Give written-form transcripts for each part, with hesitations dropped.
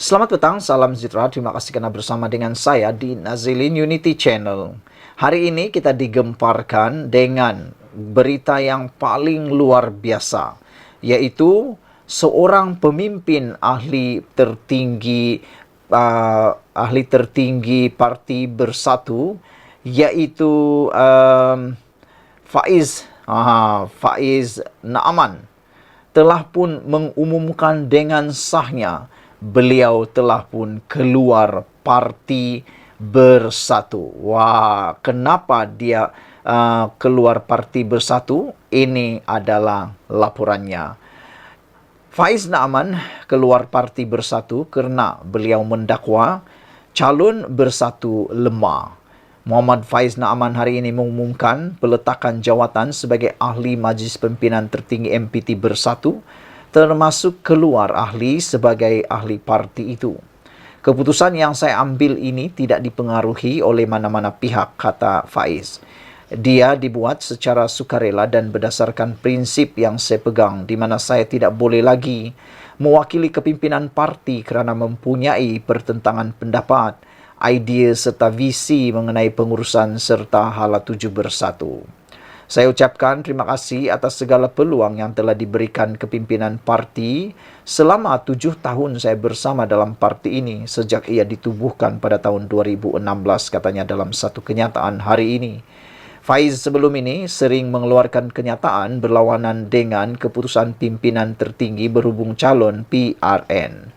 Selamat petang, salam sejahtera. Terima kasih karena bersama dengan saya di Nazilin Unity Channel. Hari ini kita digemparkan dengan berita yang paling luar biasa, yaitu seorang pemimpin ahli tertinggi Parti Bersatu, yaitu Faiz Naaman, telah pun mengumumkan dengan sahnya beliau telah pun keluar Parti Bersatu. Wah, kenapa dia keluar Parti Bersatu? Ini adalah laporannya. Faiz Naaman keluar Parti Bersatu kerana beliau mendakwa calon Bersatu lemah. Muhammad Faiz Naaman hari ini mengumumkan peletakan jawatan sebagai ahli Majlis Pimpinan Tertinggi MPT Bersatu, termasuk keluar ahli sebagai ahli parti itu. Keputusan yang saya ambil ini tidak dipengaruhi oleh mana-mana pihak, kata Faiz. Dia dibuat secara sukarela dan berdasarkan prinsip yang saya pegang, di mana saya tidak boleh lagi mewakili kepimpinan parti kerana mempunyai pertentangan pendapat, idea serta visi mengenai pengurusan serta hala tuju bersatu. Saya ucapkan terima kasih atas segala peluang yang telah diberikan kepimpinan parti selama 7 tahun saya bersama dalam parti ini sejak ia ditubuhkan pada tahun 2016, katanya dalam satu kenyataan hari ini. Faiz sebelum ini sering mengeluarkan kenyataan berlawanan dengan keputusan pimpinan tertinggi berhubung calon PRN.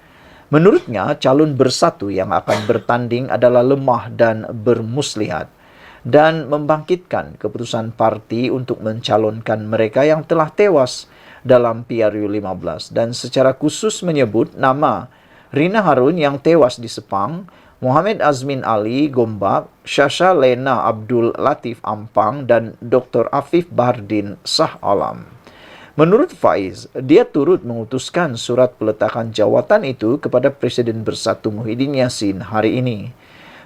Menurutnya, calon Bersatu yang akan bertanding adalah lemah dan bermuslihat, dan membangkitkan keputusan parti untuk mencalonkan mereka yang telah tewas dalam PRU 15 dan secara khusus menyebut nama Rina Harun yang tewas di Sepang, Muhammad Azmin Ali Gombak, Shasha Lena Abdul Latif Ampang, dan Dr. Afif Bardin Shah Alam. Menurut Faiz, dia turut mengutuskan surat peletakan jawatan itu kepada Presiden Bersatu Muhyiddin Yassin hari ini.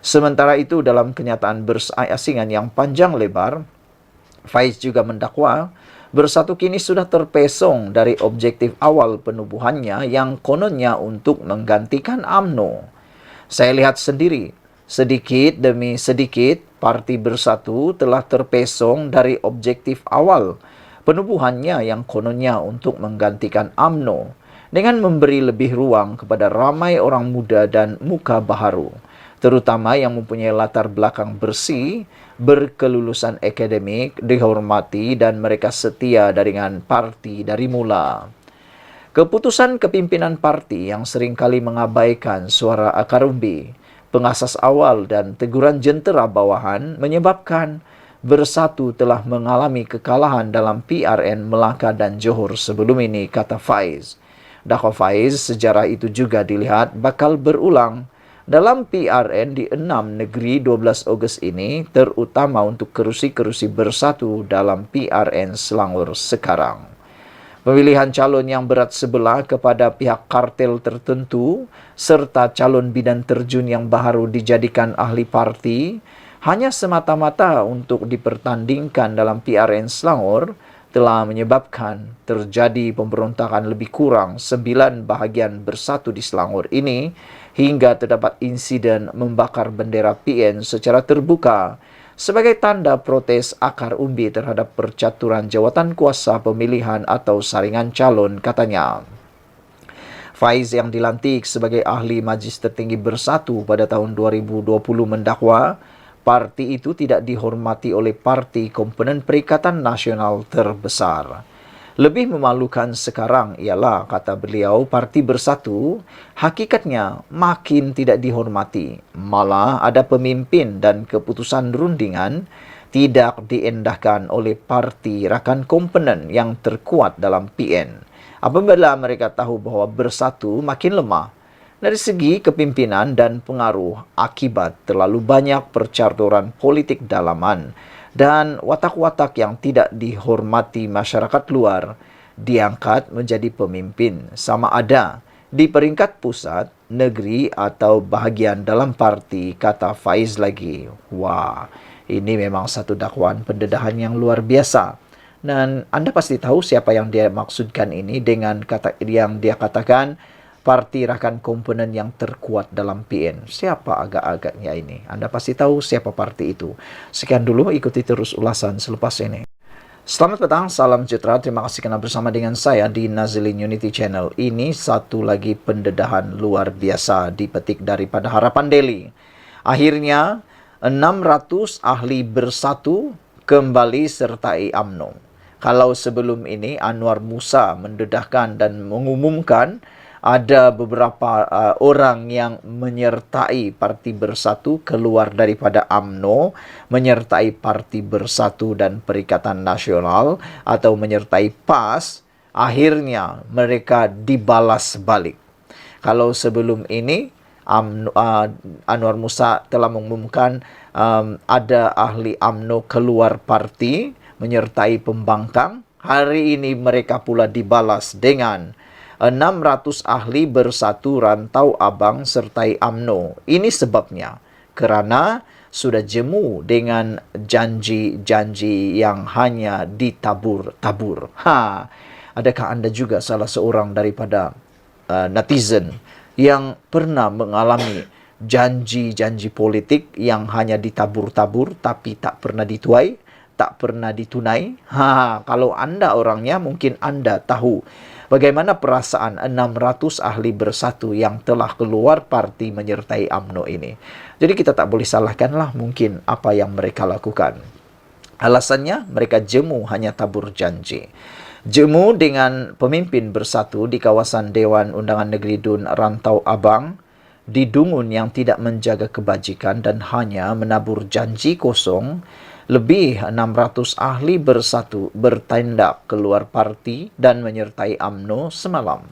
Sementara itu, dalam kenyataan berasingan yang panjang lebar, Faiz juga mendakwa Bersatu kini sudah terpesong dari objektif awal penubuhannya yang kononnya untuk menggantikan UMNO. Saya lihat sendiri, sedikit demi sedikit, Parti Bersatu telah terpesong dari objektif awal penubuhannya yang kononnya untuk menggantikan UMNO dengan memberi lebih ruang kepada ramai orang muda dan muka baharu, terutama yang mempunyai latar belakang bersih, berkelulusan akademik, dihormati, dan mereka setia dengan parti dari mula. Keputusan kepimpinan parti yang seringkali mengabaikan suara akar umbi, pengasas awal dan teguran jentera bawahan menyebabkan Bersatu telah mengalami kekalahan dalam PRN Melaka dan Johor sebelum ini, kata Faiz. Dakwa Faiz, sejarah itu juga dilihat bakal berulang dalam PRN di 6 negeri 12 Ogos ini, terutama untuk kerusi-kerusi Bersatu dalam PRN Selangor sekarang. Pemilihan calon yang berat sebelah kepada pihak kartel tertentu serta calon bidan terjun yang baru dijadikan ahli parti hanya semata-mata untuk dipertandingkan dalam PRN Selangor telah menyebabkan terjadi pemberontakan lebih kurang 9 bahagian Bersatu di Selangor ini hingga terdapat insiden membakar bendera PN secara terbuka sebagai tanda protes akar umbi terhadap percaturan jawatan kuasa pemilihan atau saringan calon, katanya. Faiz yang dilantik sebagai ahli Majlis Tertinggi Bersatu pada tahun 2020 mendakwa parti itu tidak dihormati oleh parti komponen Perikatan Nasional terbesar. Lebih memalukan sekarang ialah, kata beliau, Parti Bersatu hakikatnya makin tidak dihormati. Malah ada pemimpin dan keputusan rundingan tidak diendahkan oleh parti rakan komponen yang terkuat dalam PN. Apabila mereka tahu bahawa Bersatu makin lemah dari segi kepimpinan dan pengaruh akibat terlalu banyak percaturan politik dalaman dan watak-watak yang tidak dihormati masyarakat luar diangkat menjadi pemimpin, sama ada di peringkat pusat, negeri atau bahagian dalam parti, kata Faiz lagi. Wah, ini memang satu dakwaan pendedahan yang luar biasa. Dan Anda pasti tahu siapa yang dia maksudkan ini dengan kata yang dia katakan parti rakan komponen yang terkuat dalam PN. Siapa agak-agaknya ini? Anda pasti tahu siapa parti itu. Sekian dulu, ikuti terus ulasan selepas ini. Selamat petang, salam sejahtera. Terima kasih kerana bersama dengan saya di Nazilin Unity Channel. Ini satu lagi pendedahan luar biasa dipetik daripada Harapan Daily. Akhirnya, 600 ahli bersatu kembali sertai UMNO. Kalau sebelum ini Anwar Musa mendedahkan dan mengumumkan ada beberapa orang yang menyertai Parti Bersatu keluar daripada UMNO, menyertai Parti Bersatu dan Perikatan Nasional atau menyertai PAS, akhirnya mereka dibalas balik. Kalau sebelum ini Anwar Musa telah mengumumkan ada ahli UMNO keluar parti menyertai pembangkang, hari ini mereka pula dibalas dengan 600 ahli bersatu Rantau Abang sertai UMNO. Ini sebabnya kerana sudah jemu dengan janji-janji yang hanya ditabur-tabur. Adakah anda juga salah seorang daripada netizen yang pernah mengalami janji-janji politik yang hanya ditabur-tabur tapi tak pernah dituai, tak pernah ditunai? Kalau anda orangnya, mungkin anda tahu bagaimana perasaan 600 ahli bersatu yang telah keluar parti menyertai UMNO ini. Jadi kita tak boleh salahkanlah mungkin apa yang mereka lakukan. Alasannya mereka jemu hanya tabur janji. Jemu dengan pemimpin bersatu di kawasan Dewan Undangan Negeri Dun Rantau Abang di Dungun yang tidak menjaga kebajikan dan hanya menabur janji kosong. Lebih 600 ahli bersatu bertindak keluar parti dan menyertai UMNO semalam.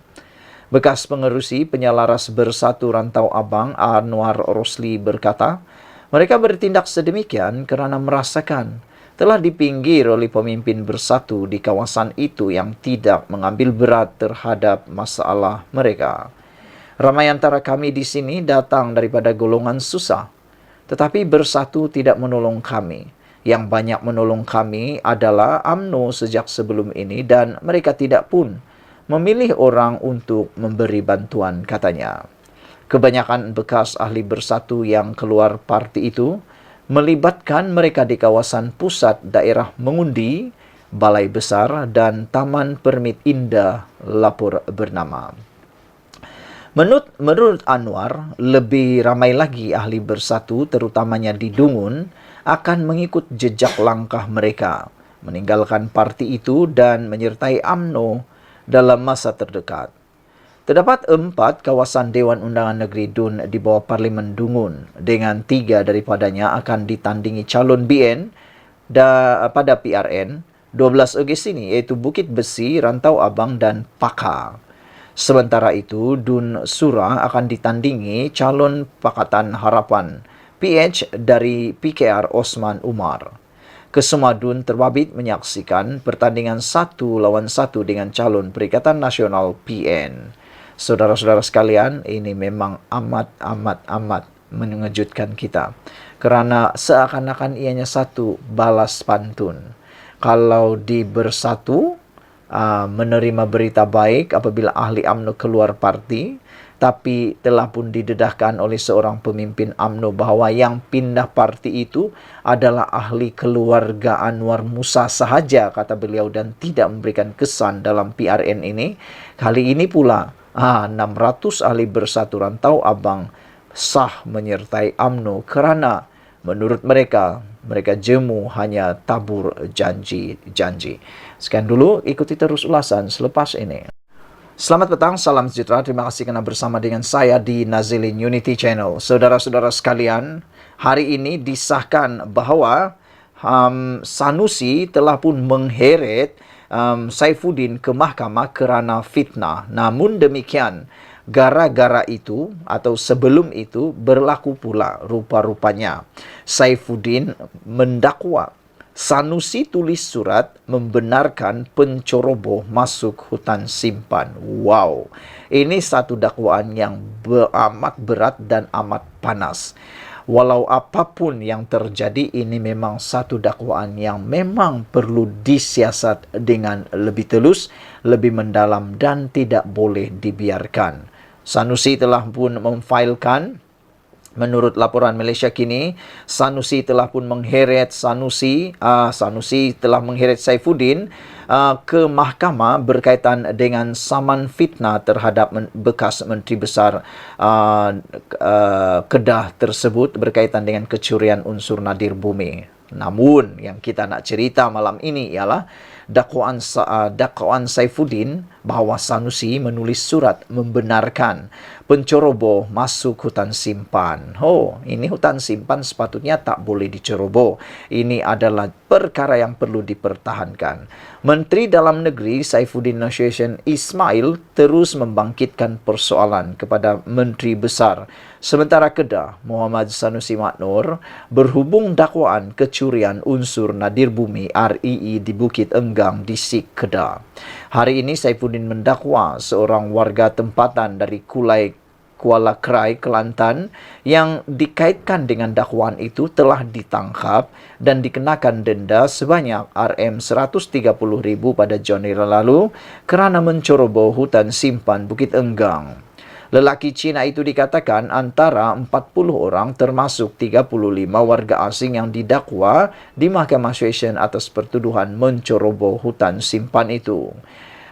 Bekas pengerusi penyelaras Bersatu Rantau Abang Anwar Rosli berkata, mereka bertindak sedemikian kerana merasakan telah dipinggir oleh pemimpin bersatu di kawasan itu yang tidak mengambil berat terhadap masalah mereka. Ramai antara kami di sini datang daripada golongan susah, tetapi bersatu tidak menolong kami. Yang banyak menolong kami adalah UMNO sejak sebelum ini dan mereka tidak pun memilih orang untuk memberi bantuan, katanya. Kebanyakan bekas ahli bersatu yang keluar parti itu melibatkan mereka di kawasan pusat daerah mengundi, balai besar dan Taman Permit Indah Lapor bernama. Menurut Anwar, lebih ramai lagi ahli bersatu terutamanya di Dungun akan mengikut jejak langkah mereka, meninggalkan parti itu dan menyertai UMNO dalam masa terdekat. Terdapat 4 kawasan Dewan Undangan Negeri Dun di bawah Parlimen Dungun, dengan 3 daripadanya akan ditandingi calon BN pada PRN 12 Ogos ini, iaitu Bukit Besi, Rantau Abang dan Paka. Sementara itu, Dun Surah akan ditandingi calon Pakatan Harapan PH dari PKR Osman Umar. Kesemua Dun terbabit menyaksikan pertandingan 1 lawan 1 dengan calon Perikatan Nasional PN. Saudara-saudara sekalian, ini memang amat mengejutkan kita. Kerana seakan-akan ianya satu balas pantun. Kalau di Bersatu menerima berita baik apabila ahli UMNO keluar parti, tapi telah pun didedahkan oleh seorang pemimpin UMNO bahawa yang pindah parti itu adalah ahli keluarga Anwar Musa sahaja, kata beliau, dan tidak memberikan kesan dalam PRN ini. Kali ini pula 600 ahli Bersatu Rantau Abang sah menyertai UMNO kerana menurut mereka jemu hanya tabur janji-janji. Sekian dulu, ikuti terus ulasan selepas ini. Selamat petang, salam sejahtera. Terima kasih kerana bersama dengan saya di Nazilin Unity Channel. Saudara-saudara sekalian, hari ini disahkan bahawa Sanusi telah pun mengheret Saifuddin ke mahkamah kerana fitnah. Namun demikian, gara-gara itu atau sebelum itu berlaku pula rupa-rupanya Saifuddin mendakwa Sanusi tulis surat membenarkan pencoroboh masuk hutan simpan. Wow, ini satu dakwaan yang amat berat dan amat panas. Walau apapun yang terjadi, ini memang satu dakwaan yang memang perlu disiasat dengan lebih telus, lebih mendalam dan tidak boleh dibiarkan. Sanusi telah pun memfailkan. Menurut laporan Malaysia Kini, Sanusi telah pun mengheret Sanusi telah mengheret Saifuddin ke mahkamah berkaitan dengan saman fitnah terhadap bekas Menteri Besar Kedah tersebut berkaitan dengan kecurian unsur nadir bumi. Namun yang kita nak cerita malam ini ialah dakwaan Saifuddin bahawa Sanusi menulis surat membenarkan penceroboh masuk hutan simpan. Ini hutan simpan sepatutnya tak boleh diceroboh. Ini adalah perkara yang perlu dipertahankan. Menteri Dalam Negeri Saifuddin Nasution Ismail terus membangkitkan persoalan kepada Menteri Besar Sementara Kedah Muhammad Sanusi Maknur berhubung dakwaan kecurian unsur nadir bumi REE di Bukit Enggang, Distrik Kedah. Hari ini Saifuddin mendakwa seorang warga tempatan dari Kuala Krai, Kelantan yang dikaitkan dengan dakwaan itu telah ditangkap dan dikenakan denda sebanyak RM130,000 pada Januari lalu kerana menceroboh hutan simpan Bukit Enggang. Lelaki Cina itu dikatakan antara 40 orang termasuk 35 warga asing yang didakwa di Mahkamah Session atas pertuduhan menceroboh hutan simpan itu.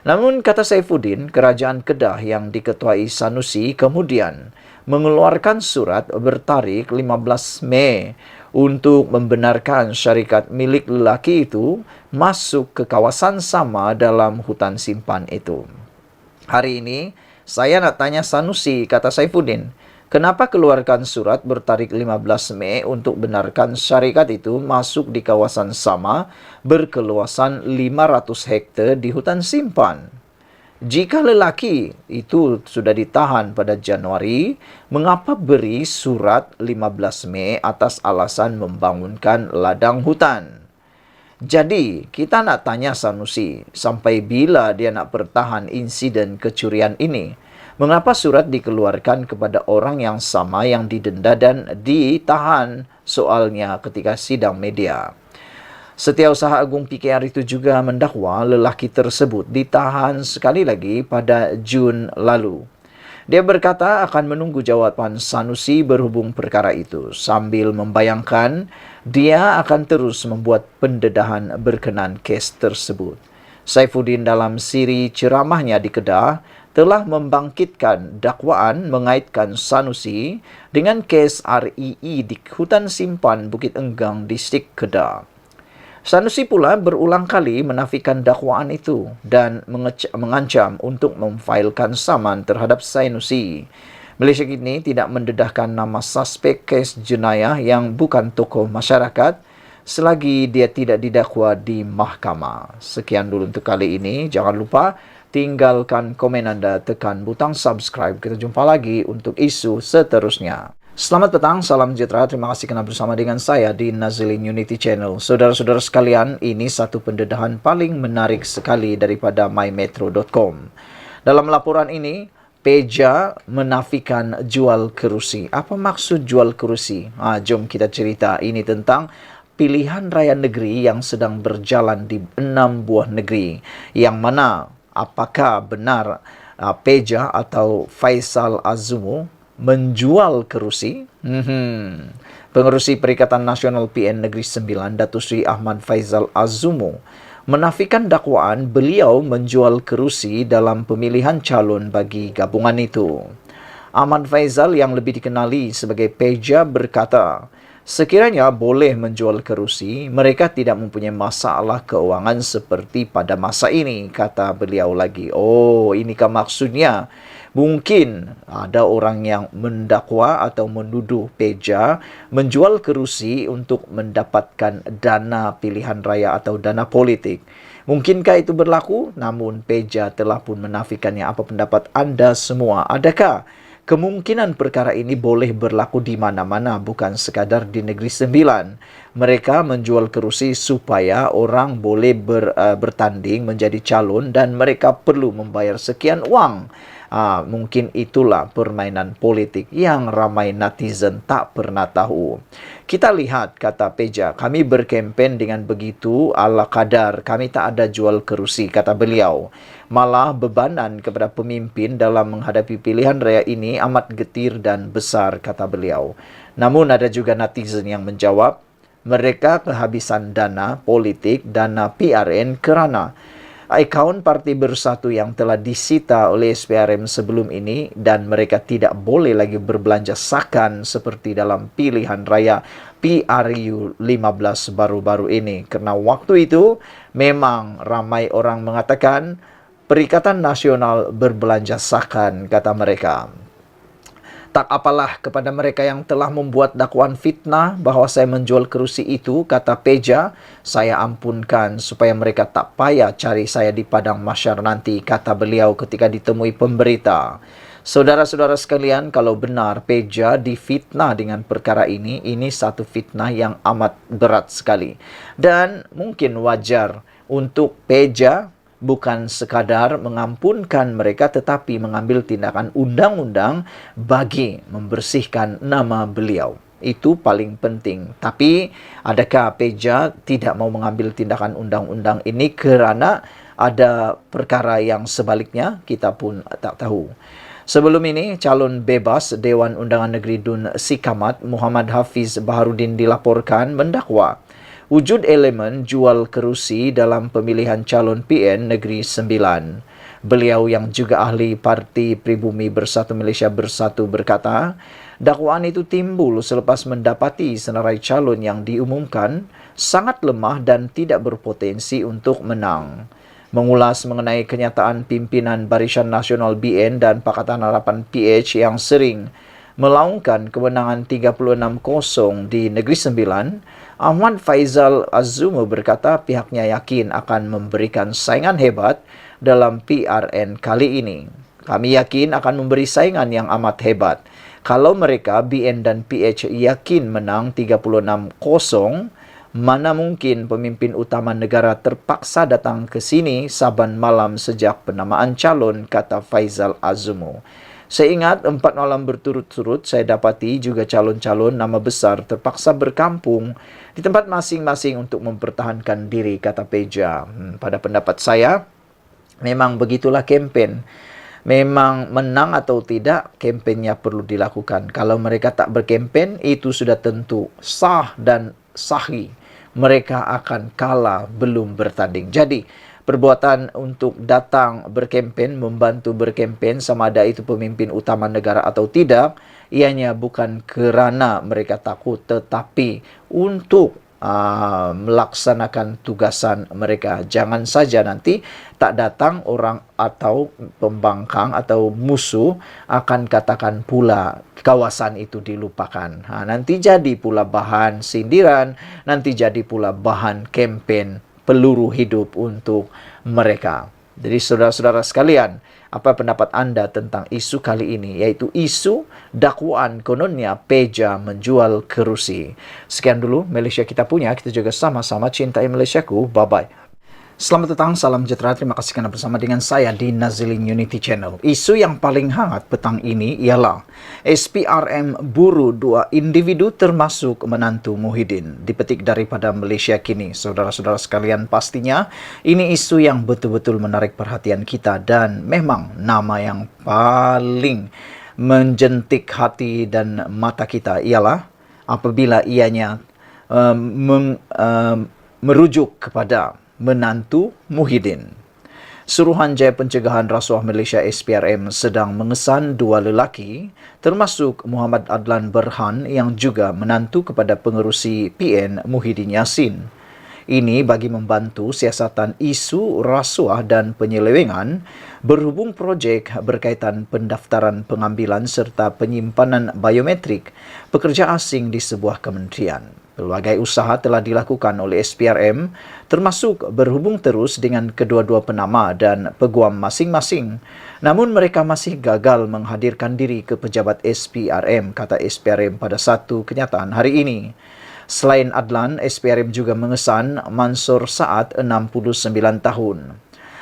Namun, kata Saifuddin, kerajaan Kedah yang diketuai Sanusi kemudian mengeluarkan surat bertarikh 15 Mei untuk membenarkan syarikat milik lelaki itu masuk ke kawasan sama dalam hutan simpan itu. Hari ini, saya nak tanya Sanusi, kata Saifuddin, kenapa keluarkan surat bertarikh 15 Mei untuk benarkan syarikat itu masuk di kawasan sama berkeluasan 500 hektar di hutan simpan? Jika lelaki itu sudah ditahan pada Januari, mengapa beri surat 15 Mei atas alasan membangunkan ladang hutan? Jadi, kita nak tanya Sanusi, sampai bila dia nak bertahan insiden kecurian ini? Mengapa surat dikeluarkan kepada orang yang sama yang didenda dan ditahan soalnya ketika sidang media? Setiausaha Agung PKR itu juga mendakwa lelaki tersebut ditahan sekali lagi pada Jun lalu. Dia berkata akan menunggu jawapan Sanusi berhubung perkara itu sambil membayangkan dia akan terus membuat pendedahan berkenaan kes tersebut. Saifuddin dalam siri ceramahnya di Kedah telah membangkitkan dakwaan mengaitkan Sanusi dengan kes REE di hutan simpan Bukit Enggang, Distrik Kedah. Sanusi pula berulang kali menafikan dakwaan itu dan mengancam untuk memfailkan saman terhadap Sanusi. Malaysia Kini tidak mendedahkan nama suspek kes jenayah yang bukan tokoh masyarakat selagi dia tidak didakwa di mahkamah. Sekian dulu untuk kali ini. Jangan lupa tinggalkan komen anda, tekan butang subscribe. Kita jumpa lagi untuk isu seterusnya. Selamat petang, salam sejahtera. Terima kasih kerana bersama dengan saya di Nazilin Unity Channel. Saudara-saudara sekalian, ini satu pendedahan paling menarik sekali daripada mymetro.com. Dalam laporan ini, Peja menafikan jual kerusi. Apa maksud jual kerusi? Jom kita cerita. Ini tentang pilihan raya negeri yang sedang berjalan di 6 buah negeri. Yang mana, apakah benar Peja atau Faisal Azumu menjual kerusi? Pengerusi Perikatan Nasional PN Negeri Sembilan, Datuk Seri Ahmad Faisal Azumu, menafikan dakwaan beliau menjual kerusi dalam pemilihan calon bagi gabungan itu. Ahmad Faisal yang lebih dikenali sebagai Peja berkata, sekiranya boleh menjual kerusi, mereka tidak mempunyai masalah keuangan seperti pada masa ini, kata beliau lagi. Inikah maksudnya? Mungkin ada orang yang mendakwa atau menuduh Peja menjual kerusi untuk mendapatkan dana pilihan raya atau dana politik. Mungkinkah itu berlaku? Namun Peja telah pun menafikannya. Apa pendapat anda semua? Adakah kemungkinan perkara ini boleh berlaku di mana-mana, bukan sekadar di Negeri Sembilan? Mereka menjual kerusi supaya orang boleh bertanding menjadi calon dan mereka perlu membayar sekian wang. Mungkin itulah permainan politik yang ramai netizen tak pernah tahu. Kita lihat, kata Peja, kami berkempen dengan begitu ala kadar, kami tak ada jual kerusi, kata beliau. Malah bebanan kepada pemimpin dalam menghadapi pilihan raya ini amat getir dan besar, kata beliau. Namun ada juga netizen yang menjawab, mereka kehabisan dana politik, dana PRN kerana akaun Parti Bersatu yang telah disita oleh SPRM sebelum ini dan mereka tidak boleh lagi berbelanja sakan seperti dalam pilihan raya PRU 15 baru-baru ini. Kerana waktu itu memang ramai orang mengatakan Perikatan Nasional berbelanja sakan, kata mereka. Tak apalah kepada mereka yang telah membuat dakwaan fitnah bahawa saya menjual kerusi itu, kata Peja, saya ampunkan supaya mereka tak payah cari saya di padang mahsyar nanti, kata beliau ketika ditemui pemberita. Saudara-saudara sekalian, kalau benar Peja difitnah dengan perkara ini satu fitnah yang amat berat sekali. Dan mungkin wajar untuk Peja bukan sekadar mengampunkan mereka tetapi mengambil tindakan undang-undang bagi membersihkan nama beliau. Itu paling penting. Tapi adakah Peja tidak mau mengambil tindakan undang-undang ini kerana ada perkara yang sebaliknya? Kita pun tak tahu. Sebelum ini, calon bebas Dewan Undangan Negeri Dun Sikamat Muhammad Hafiz Baharudin dilaporkan mendakwa wujud elemen jual kerusi dalam pemilihan calon PN Negeri Sembilan. Beliau yang juga ahli Parti Pribumi Bersatu Malaysia Bersatu berkata, dakwaan itu timbul selepas mendapati senarai calon yang diumumkan sangat lemah dan tidak berpotensi untuk menang. Mengulas mengenai kenyataan pimpinan Barisan Nasional BN dan Pakatan Harapan PH yang sering melaungkan kemenangan 36-0 di Negeri Sembilan, Ahmad Faizal Azumu berkata pihaknya yakin akan memberikan saingan hebat dalam PRN kali ini. Kami yakin akan memberi saingan yang amat hebat. Kalau mereka, BN dan PH, yakin menang 36-0, mana mungkin pemimpin utama negara terpaksa datang ke sini saban malam sejak penamaan calon, kata Faizal Azumu. Saya ingat 4 malam berturut-turut saya dapati juga calon-calon nama besar terpaksa berkampung di tempat masing-masing untuk mempertahankan diri, kata Peja. Pada pendapat saya, memang begitulah kempen. Memang menang atau tidak, kempennya perlu dilakukan. Kalau mereka tak berkempen, itu sudah tentu sah dan sahih. Mereka akan kalah belum bertanding. Jadi, perbuatan untuk datang berkempen, membantu berkempen sama ada itu pemimpin utama negara atau tidak, ianya bukan kerana mereka takut, tetapi untuk melaksanakan tugasan mereka. Jangan saja nanti tak datang orang atau pembangkang atau musuh akan katakan pula kawasan itu dilupakan. Nanti jadi pula bahan sindiran, nanti jadi pula bahan kempen peluru hidup untuk mereka. Jadi saudara-saudara sekalian, apa pendapat anda tentang isu kali ini, yaitu isu dakwaan kononnya Peja menjual kerusi. Sekian dulu Malaysia kita punya, kita juga sama-sama cintai Malaysiaku. Bye-bye. Selamat datang, salam sejahtera. Terima kasih kerana bersama dengan saya di Nazilin Unity Channel. Isu yang paling hangat petang ini ialah SPRM buru 2 individu termasuk menantu Muhyiddin. Dipetik daripada Malaysia Kini. Saudara-saudara sekalian, pastinya ini isu yang betul-betul menarik perhatian kita dan memang nama yang paling menjentik hati dan mata kita ialah apabila ianya merujuk kepada menantu Muhyiddin. Suruhanjaya Pencegahan Rasuah Malaysia SPRM sedang mengesan 2 lelaki termasuk Muhammad Adlan Berhan yang juga menantu kepada pengerusi PN Muhyiddin Yassin. Ini bagi membantu siasatan isu rasuah dan penyelewengan berhubung projek berkaitan pendaftaran pengambilan serta penyimpanan biometrik pekerja asing di sebuah kementerian. Pelbagai usaha telah dilakukan oleh SPRM termasuk berhubung terus dengan kedua-dua penama dan peguam masing-masing. Namun mereka masih gagal menghadirkan diri ke pejabat SPRM, kata SPRM pada satu kenyataan hari ini. Selain Adlan, SPRM juga mengesan Mansur Saad 69 tahun.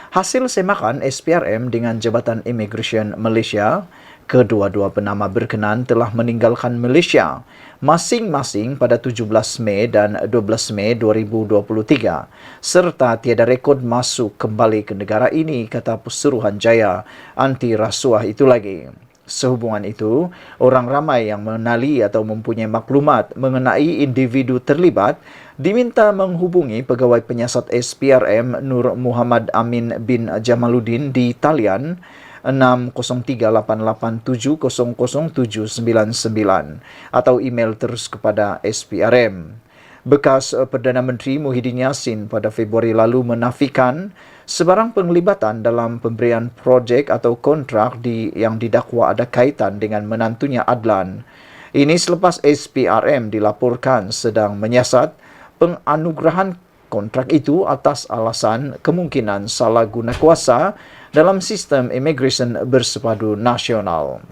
Hasil semakan SPRM dengan Jabatan Immigration Malaysia, kedua-dua penama berkenan telah meninggalkan Malaysia masing-masing pada 17 Mei dan 12 Mei 2023 serta tiada rekod masuk kembali ke negara ini, kata Suruhanjaya Anti Rasuah itu lagi. Sehubungan itu, orang ramai yang mengenali atau mempunyai maklumat mengenai individu terlibat diminta menghubungi Pegawai Penyiasat SPRM Nur Muhammad Amin bin Jamaluddin di talian 60388700799 atau email terus kepada SPRM. Bekas Perdana Menteri Muhyiddin Yassin pada Februari lalu menafikan sebarang penglibatan dalam pemberian projek atau kontrak yang didakwa ada kaitan dengan menantunya Adlan. Ini selepas SPRM dilaporkan sedang menyiasat penganugerahan kontrak itu atas alasan kemungkinan salah guna kuasa dalam sistem immigration bersepadu nasional.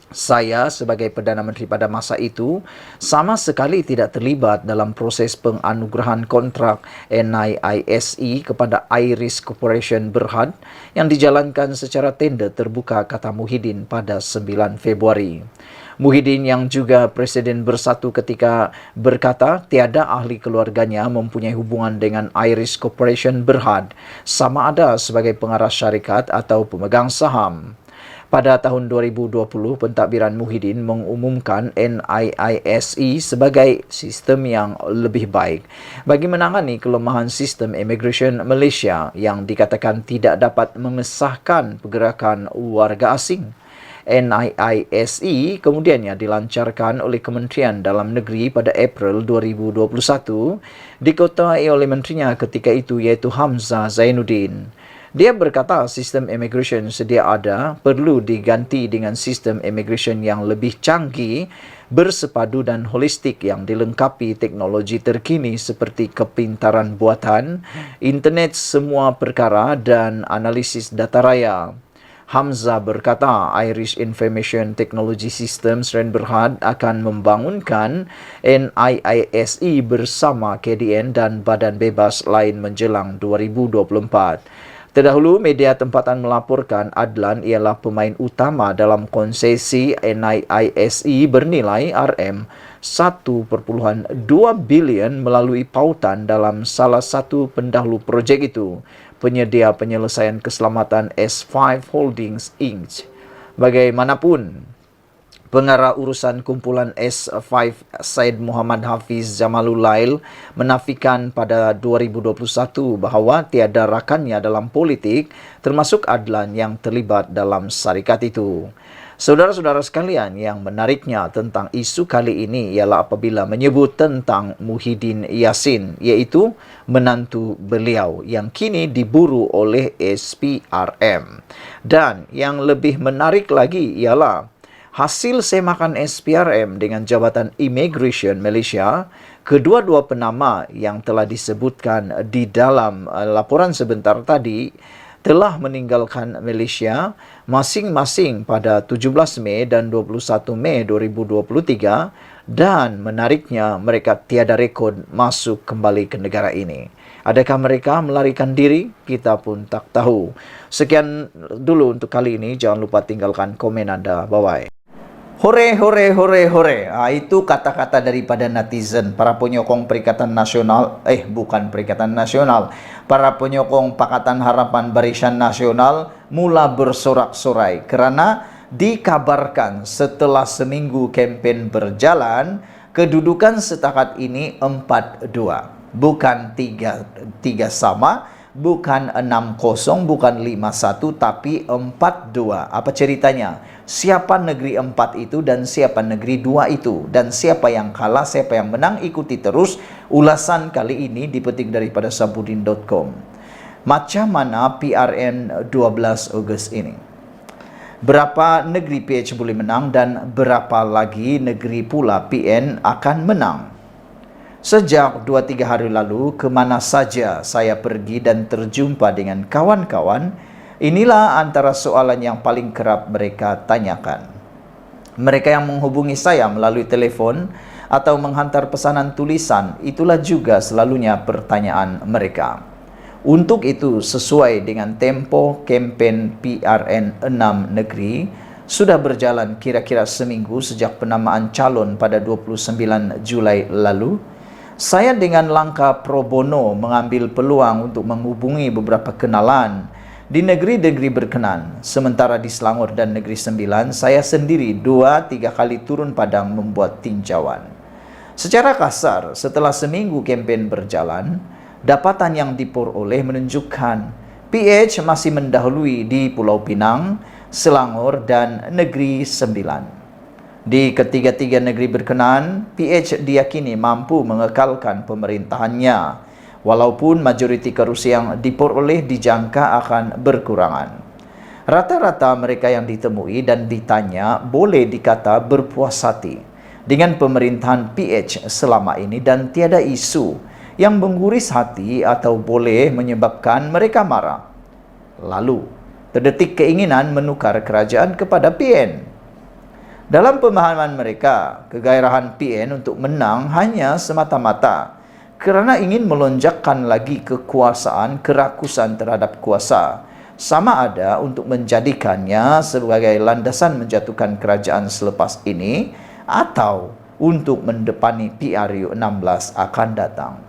Saya sebagai Perdana Menteri pada masa itu sama sekali tidak terlibat dalam proses penganugerahan kontrak NIISE kepada Iris Corporation Berhad yang dijalankan secara tender terbuka, kata Muhyiddin pada 9 Februari. Muhyiddin yang juga Presiden Bersatu ketika berkata tiada ahli keluarganya mempunyai hubungan dengan Iris Corporation Berhad sama ada sebagai pengarah syarikat atau pemegang saham. Pada tahun 2020, pentadbiran Muhyiddin mengumumkan NIISE sebagai sistem yang lebih baik bagi menangani kelemahan sistem immigration Malaysia yang dikatakan tidak dapat mengesahkan pergerakan warga asing. NIISE kemudiannya dilancarkan oleh Kementerian Dalam Negeri pada April 2021, dikotai oleh menterinya ketika itu iaitu Hamzah Zainuddin. Dia berkata sistem immigration sedia ada perlu diganti dengan sistem immigration yang lebih canggih, bersepadu dan holistik yang dilengkapi teknologi terkini seperti kepintaran buatan, internet semua perkara dan analisis data raya. Hamzah berkata Irish Information Technology System Sdn Berhad akan membangunkan NIISE bersama KDN dan badan bebas lain menjelang 2024. Terdahulu, media tempatan melaporkan Adlan ialah pemain utama dalam konsesi NIISE bernilai RM1.2 bilion melalui pautan dalam salah satu pendahulu projek itu, penyedia penyelesaian keselamatan S5 Holdings Inc. Bagaimanapun, pengarah urusan kumpulan S5 Said Muhammad Hafiz Jamalul Lail menafikan pada 2021 bahawa tiada rakannya dalam politik termasuk Adlan yang terlibat dalam syarikat itu. Saudara-saudara sekalian, yang menariknya tentang isu kali ini ialah apabila menyebut tentang Muhyiddin Yassin, iaitu menantu beliau yang kini diburu oleh SPRM. Dan yang lebih menarik lagi ialah hasil semakan SPRM dengan Jabatan Immigration Malaysia, kedua-dua penama yang telah disebutkan di dalam laporan sebentar tadi telah meninggalkan Malaysia masing-masing pada 17 Mei dan 21 Mei 2023 dan menariknya mereka tiada rekod masuk kembali ke negara ini. Adakah mereka melarikan diri? Kita pun tak tahu. Sekian dulu untuk kali ini. Jangan lupa tinggalkan komen Anda. Bye-bye. Hore, hore, hore, hore. Itu kata-kata daripada netizen, para penyokong Perikatan Nasional, bukan Perikatan Nasional, para penyokong Pakatan Harapan Barisan Nasional mula bersorak-sorai kerana dikabarkan setelah seminggu kempen berjalan, kedudukan setakat ini 4-2. Bukan 3 sama, bukan 6-0, bukan 5-1, tapi 4-2. Apa ceritanya? Siapa negeri 4 itu dan siapa negeri 2 itu? Dan siapa yang kalah, siapa yang menang? Ikuti terus ulasan kali ini dipetik daripada Sabudin.com. Macam mana PRN 12 Ogos ini? Berapa negeri PH boleh menang dan berapa lagi negeri pula PN akan menang? Sejak 2-3 hari lalu, kemana saja saya pergi dan terjumpa dengan kawan-kawan, inilah antara soalan yang paling kerap mereka tanyakan. Mereka yang menghubungi saya melalui telefon atau menghantar pesanan tulisan, itulah juga selalunya pertanyaan mereka. Untuk itu, sesuai dengan tempo kempen PRN 6 negeri, sudah berjalan kira-kira seminggu sejak penamaan calon pada 29 Julai lalu, saya dengan langkah pro bono mengambil peluang untuk menghubungi beberapa kenalan di negeri-negeri berkenan. Sementara di Selangor dan Negeri Sembilan, saya sendiri 2-3 kali turun padang membuat tinjauan. Secara kasar, setelah seminggu kempen berjalan, dapatan yang diperoleh menunjukkan PH masih mendahului di Pulau Pinang, Selangor, dan Negeri Sembilan. Di ketiga-tiga negeri berkenan, PH diyakini mampu mengekalkan pemerintahannya, walaupun majoriti kerusi yang diperoleh dijangka akan berkurangan. Rata-rata mereka yang ditemui dan ditanya boleh dikata berpuas hati dengan pemerintahan PH selama ini dan tiada isu yang mengguris hati atau boleh menyebabkan mereka marah. Lalu, terdetik keinginan menukar kerajaan kepada PN. Dalam pemahaman mereka, kegairahan PN untuk menang hanya semata-mata kerana ingin melonjakkan lagi kekuasaan, kerakusan terhadap kuasa, sama ada untuk menjadikannya sebagai landasan menjatuhkan kerajaan selepas ini atau untuk mendepani PRU 16 akan datang.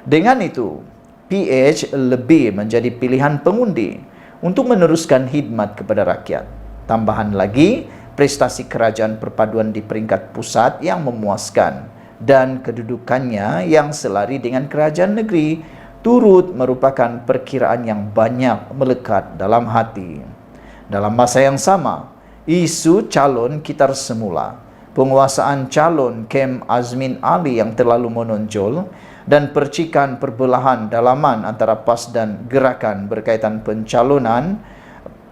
Dengan itu, PH lebih menjadi pilihan pengundi untuk meneruskan khidmat kepada rakyat. Tambahan lagi, prestasi kerajaan perpaduan di peringkat pusat yang memuaskan dan kedudukannya yang selari dengan kerajaan negeri turut merupakan perkiraan yang banyak melekat dalam hati. Dalam masa yang sama, isu calon kitar semula, penguasaan calon Kem Azmin Ali yang terlalu menonjol, dan percikan perbelahan dalaman antara PAS dan Gerakan berkaitan pencalonan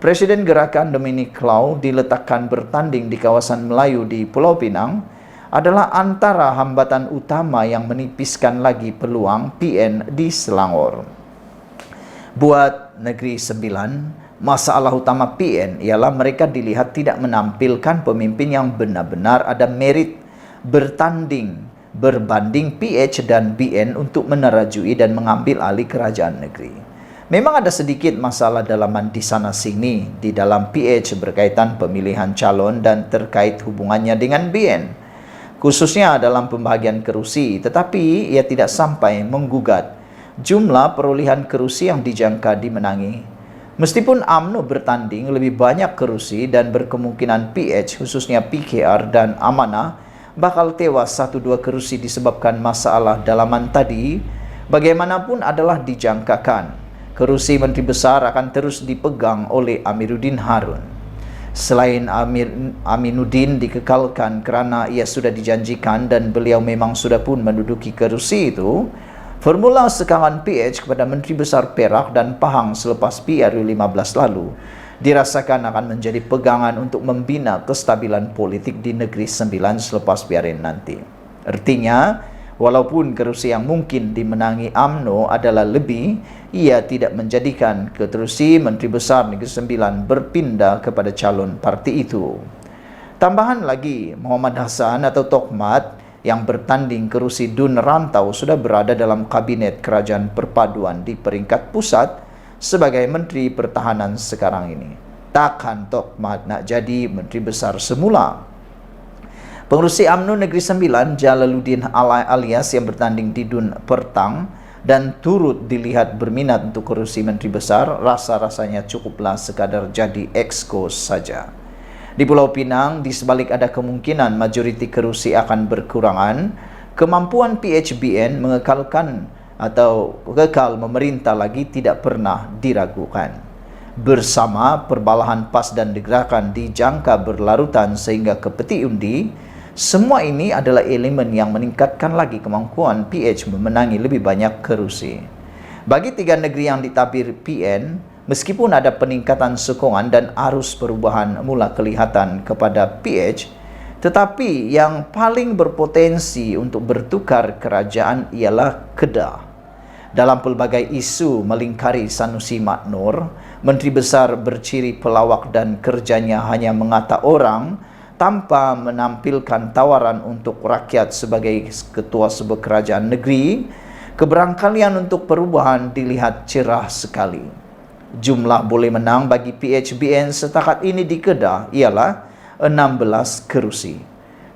Presiden Gerakan Dominic Lau diletakkan bertanding di kawasan Melayu di Pulau Pinang adalah antara hambatan utama yang menipiskan lagi peluang PN di Selangor. Buat Negeri Sembilan, masalah utama PN ialah mereka dilihat tidak menampilkan pemimpin yang benar-benar ada merit bertanding berbanding PH dan BN untuk menerajui dan mengambil alih kerajaan negeri. Memang ada sedikit masalah dalaman di sana sini di dalam PH berkaitan pemilihan calon dan terkait hubungannya dengan BN, khususnya dalam pembahagian kerusi, tetapi ia tidak sampai menggugat jumlah perolehan kerusi yang dijangka dimenangi. Meskipun UMNO bertanding lebih banyak kerusi dan berkemungkinan PH khususnya PKR dan Amanah bakal tewas 1-2 kerusi disebabkan masalah dalaman tadi, bagaimanapun adalah dijangkakan kerusi Menteri Besar akan terus dipegang oleh Amiruddin Harun. Selain Aminuddin dikekalkan kerana ia sudah dijanjikan dan beliau memang sudah pun menduduki kerusi itu, formula sekangan PH kepada Menteri Besar Perak dan Pahang selepas PRU 15 lalu dirasakan akan menjadi pegangan untuk membina kestabilan politik di Negeri Sembilan selepas PRN nanti. Artinya, walaupun kerusi yang mungkin dimenangi UMNO adalah lebih, ia tidak menjadikan keterusi Menteri Besar Negeri Sembilan berpindah kepada calon parti itu. Tambahan lagi, Muhammad Hassan atau Tokmat yang bertanding kerusi Dun Rantau sudah berada dalam kabinet kerajaan perpaduan di peringkat pusat sebagai Menteri Pertahanan sekarang ini. Takkan Tokmat nak jadi Menteri Besar semula. Pengerusi UMNO Negeri Sembilan, Jalaluddin alias yang bertanding di Dun Pertang dan turut dilihat berminat untuk kerusi Menteri Besar, rasa-rasanya cukuplah sekadar jadi exco saja. Di Pulau Pinang, di sebalik ada kemungkinan majoriti kerusi akan berkurangan, kemampuan PHBN mengekalkan atau kekal memerintah lagi tidak pernah diragukan. Bersama perbalahan PAS dan Gerakan dijangka berlarutan sehingga ke peti undi, semua ini adalah elemen yang meningkatkan lagi kemampuan PH memenangi lebih banyak kerusi. Bagi 3 negeri yang ditabir PN, meskipun ada peningkatan sokongan dan arus perubahan mula kelihatan kepada PH, tetapi yang paling berpotensi untuk bertukar kerajaan ialah Kedah. Dalam pelbagai isu melingkari Sanusi Maknur, Menteri Besar berciri pelawak dan kerjanya hanya mengata orang tanpa menampilkan tawaran untuk rakyat sebagai ketua sebuah kerajaan negeri. Keberangkalian untuk perubahan dilihat cerah sekali. Jumlah boleh menang bagi PHBN setakat ini di Kedah ialah 16 kerusi.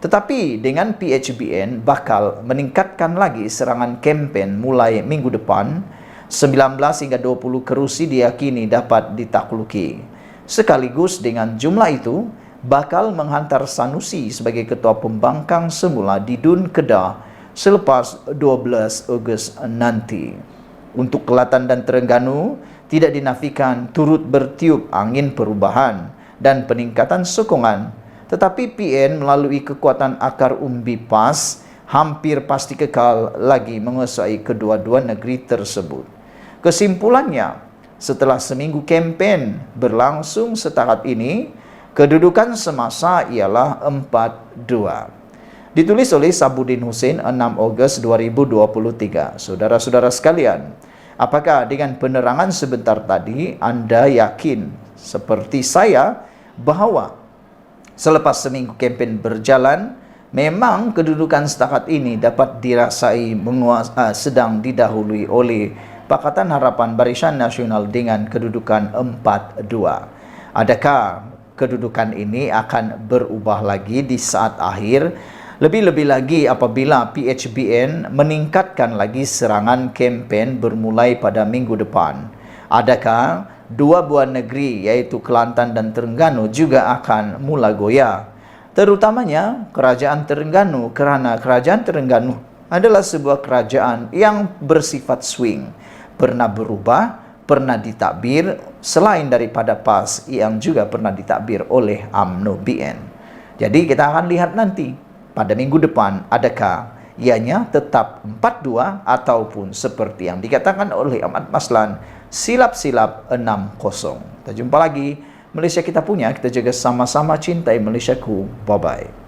Tetapi dengan PHBN bakal meningkatkan lagi serangan kempen mulai minggu depan. 19 hingga 20 kerusi diyakini dapat ditakluki. Sekaligus dengan jumlah itu bakal menghantar Sanusi sebagai ketua pembangkang semula di DUN Kedah selepas 12 Ogos nanti. Untuk Kelatan dan Terengganu, tidak dinafikan turut bertiup angin perubahan dan peningkatan sokongan, tetapi PN melalui kekuatan akar umbi PAS hampir pasti kekal lagi menguasai kedua-dua negeri tersebut. Kesimpulannya, setelah seminggu kempen berlangsung setakat ini, kedudukan semasa ialah 4-2. Ditulis oleh Sabudin Hussein 6 Ogos 2023. Saudara-saudara sekalian, apakah dengan penerangan sebentar tadi Anda yakin seperti saya bahwa selepas seminggu kempen berjalan, memang kedudukan setakat ini dapat dirasai sedang didahului oleh Pakatan Harapan Barisan Nasional dengan kedudukan 4-2. Adakah kedudukan ini akan berubah lagi di saat akhir? Lebih-lebih lagi apabila PHBN meningkatkan lagi serangan kempen bermulai pada minggu depan. Adakah dua buah negeri yaitu Kelantan dan Terengganu juga akan mula goyah? Terutamanya Kerajaan Terengganu, kerana Kerajaan Terengganu adalah sebuah kerajaan yang bersifat swing, pernah berubah, pernah ditakbir, selain daripada PAS yang juga pernah ditakbir oleh UMNO BN. Jadi kita akan lihat nanti pada minggu depan, adakah ianya tetap 4-2 ataupun seperti yang dikatakan oleh Ahmad Maslan, silap-silap 6-0. Kita jumpa lagi. Malaysia kita punya, kita jaga sama-sama cintai Malaysiaku. Bye-bye.